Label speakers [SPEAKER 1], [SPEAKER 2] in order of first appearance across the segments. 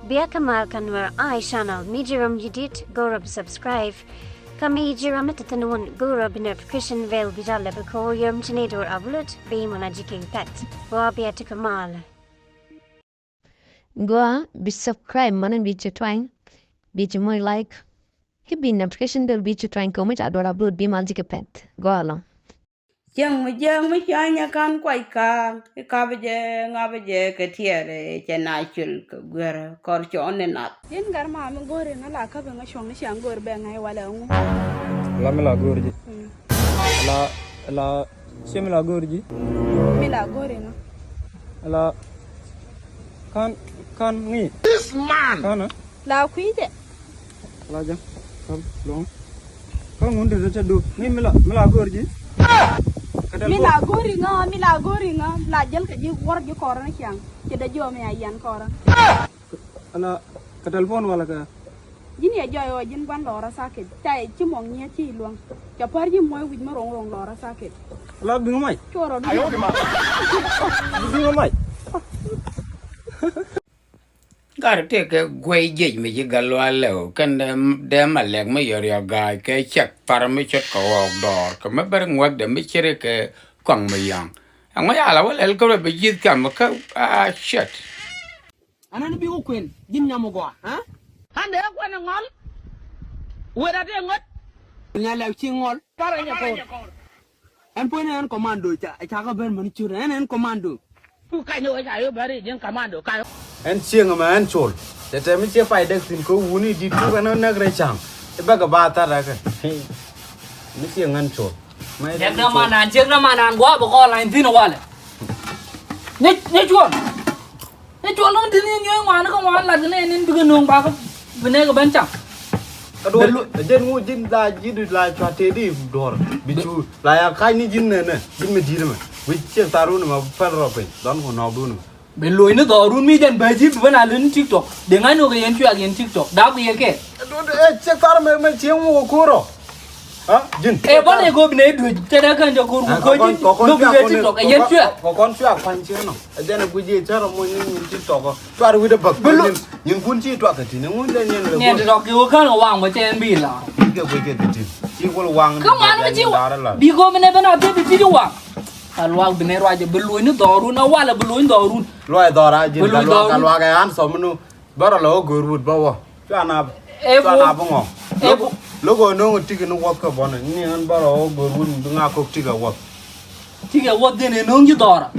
[SPEAKER 1] Biar kamal kanwar I channel mijiram yedit gorab subscribe. Kami jiram itatanun gorab notification vel bijale bako yum chinedor avlut be manajiki pet. Wa biar kamal.
[SPEAKER 2] Gua bi subscribe manan bi twang bi moy like hibi notification bell bi twang ko mit adora upload bi manajiki pet. Gua la.
[SPEAKER 3] Jeng mi chanya kan kwai ka beje ngabeje ke tiere che na chul ke gwer kor chon na
[SPEAKER 4] Yin gar ma mi gore na la ka be nga shong ni shang gore be ngai wala ngu.
[SPEAKER 5] La me la gorji. La she me la gorji.
[SPEAKER 4] Mi la gore na.
[SPEAKER 5] La kan ni.
[SPEAKER 6] This man.
[SPEAKER 5] Kana.
[SPEAKER 4] La kwi de.
[SPEAKER 5] La jang. Kam long. Kan ngun de ta du. Ni me la gorji.
[SPEAKER 4] Mi la gore nga la jel ka ji wor ji kor na shang. Ke da jo me ayan kor.
[SPEAKER 5] Ala ka telefon wala ka.
[SPEAKER 4] Jin ya jo yo jin ban lora saket. Tai chi mong nya chi luang. Ja par ji moy wi ma rong lora saket.
[SPEAKER 5] La bi ngamai.
[SPEAKER 4] Choro du.
[SPEAKER 6] Ayo ma.
[SPEAKER 5] Bi ngamai.
[SPEAKER 7] Gar te ke gwei jej mi ji galwa leo kan de malek me yor ya ga ke chek par mi chet ko dor ko me ber ngwak de mi chere ke kwang me yang ang ya la wal el ko be jit kam ka shit
[SPEAKER 8] Anan bi ko kwen jin nyamo go ha hande ko na ngol wera de ngot nya lew ci ngol para nya ko en point en commando cha ka ben man ci en commando ku kay no ja yo bari jin commando kay
[SPEAKER 5] En chieng ma en chol. Te te mi che pai dek tin ko wuni di tu kana na gre chang. E ba ga ba ta ra ka. Mi chieng an chol. Mai
[SPEAKER 8] jek na manan go ba ko lain tin wala ne chuan long tin ni ngwan ko wan la ne nin bi nong ba ko bene ko ben chang
[SPEAKER 5] Ado jen ngu jin da ji du la cha te di dor. Bi chu la ya kai ni jin ne jin me di ma. Wi chieng taru ne ma pa ro pe. Don ko no du ne.
[SPEAKER 8] bên lối nó đỏ run mi chân bé chip vẫn là lên tiktok để ngay nó cái yến chuyện yến tiktok đáp cái yến kệ
[SPEAKER 5] E chieng taru me chieng ngu ko ro. Ha jin.
[SPEAKER 8] ê bọn này cô bên đấy đuổi chơi đã cần cho cô coi chứ nó cái tiktok cái yến chuyện
[SPEAKER 5] Ko kon chu ak pan chieng no. E den gu ji cha ro mo ni tiktok ko. Tu ar wi de bak. Yin kun chi tu ka ti ne ngun de nyen le.
[SPEAKER 8] nghe tiktok cái cô khăn hoàng mà chơi bị là
[SPEAKER 5] Ke ti. Chi ko wang.
[SPEAKER 8] không ăn cái chiêu bị cô bên này bên nào tiếp bị chiêu hoàng alwag bên này rồi bên lối nó đỏ run nó qua là bên lối đỏ run
[SPEAKER 5] Loai dora jin kalwa ga an so munu bara lo gorwood bawo chana bongo logo no tigi no wak ka bona ni an bara o gorwood nga ko tiga wak
[SPEAKER 8] tiga wak de ne nong ji dora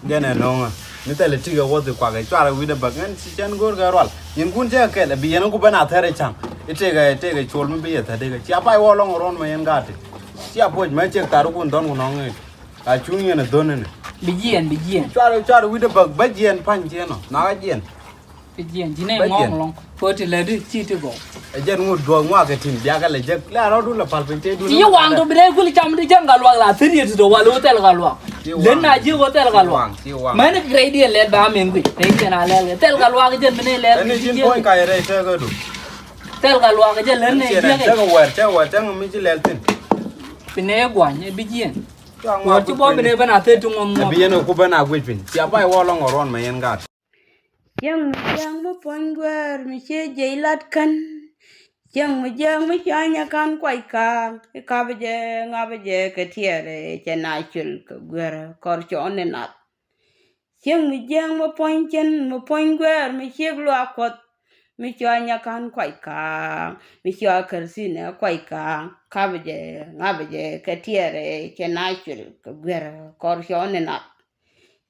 [SPEAKER 5] gene no ni tele tiga wak de kwa ga chara wi de bagan si chan gor ga rwal yin kun je ke de biyen ko bana thare chang ite ga chol mu biye thade ga cha pai wo long ron ma yen ga te cha poj ma che taru kun don no ngi a chung ne don ne
[SPEAKER 8] bị giền
[SPEAKER 5] chara wi de bag ba jien pan je no na ga jien
[SPEAKER 8] bị giền chỉ này ngon long có thể là đi chi tiêu gỗ
[SPEAKER 5] jen ngu do ngwa ke tin bia ga le je la ro du la pal pe te du
[SPEAKER 8] chỉ hoàng tôi bên đây cứ chăm đi chăm galwa là thế gì rồi vào hotel galwa lên này chưa hotel galwa mấy cái cái đi lên ba miếng quỷ đấy cái nào lên hotel galwa cái chân bên này lên
[SPEAKER 5] ni jin point ka re te ga du
[SPEAKER 8] hotel galwa cái chân lên này
[SPEAKER 5] te ga wer te mi ji le tin
[SPEAKER 8] bên này quảng nhé bị giền ngồi chú bố bên đây bên nào thế trung ngom
[SPEAKER 5] bi yen ko bana gwe pin ti apai wo long ron ma yen ga
[SPEAKER 3] jeng mo pon gwer mi che jeilat kan jeng mi chanya kan kwai ka beje ngabeje ke tiere che na chul ke gwer kor chon na jeng mo pon gwer mi che glo akot mi chanya kan kwai mi cha kersine kwai ka beje ngabeje ke tiere che na chul ke gwer kor chon na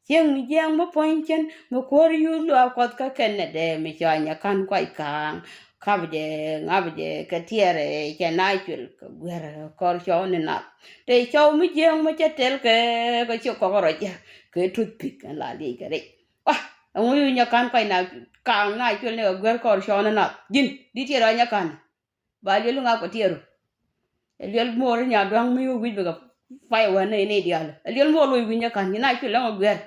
[SPEAKER 3] jeng mo ponchen mo kor yu lo akot ka ken de mi chanya kan kwai ka beje ke tiere che na chul ke gwer kor chon na te chow mi jeng mo che tel ke ko chu ko ro ja ke toothpick la li ke re wa ngu nya kan kwai na ka nga chul ne gwer kor chon na jin di ti ro nya kan ba le lu nga ko tiero el mo ro nya dang mi wi be ga fai wa ne dial el mo lo wi nya kan ni na chul la gwer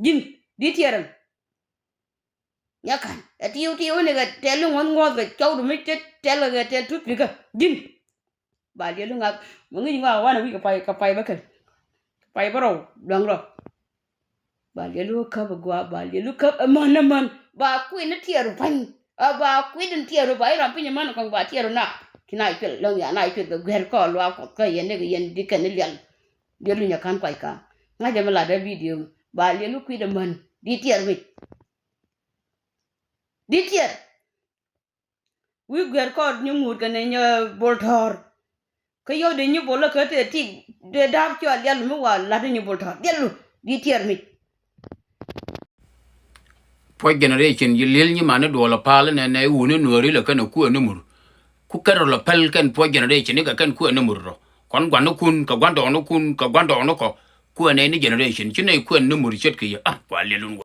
[SPEAKER 3] jin di tiero nya kan tiu ne ga telu ngon ngot ga chow du mi te tel ga te toothpick jin ba le lu nga mo ngi nga wa na wi ka pai ba kan pai ba ro dang ro ba le lu ka ba gwa ba le lu ka man ba ku ne tiero pan ba kuidin tiero ba ira pinya man ko ba tiero na kina pel long ya na pel ger ko lo ko yen ne yen dikan lian de lu nya kan kwai ka nga de mala da video ba le lu kuidin man di tier mi di tier wi ger ko nyu mur kan ne bol thor ko yo de nyu bol ka te ti de dab cho lian mu wa la de nyu bol thor de lu di tier mi
[SPEAKER 7] po generation yilil ni mane do la pal ne woni Nuer la kana ku ne mur ku karo la pal kan po generation ni ka kan ku ne mur ro kon gwan kun ka gwan do no kun ka gwan do no ko ku ne ni generation chine ku ne mur chet ki kwa lelun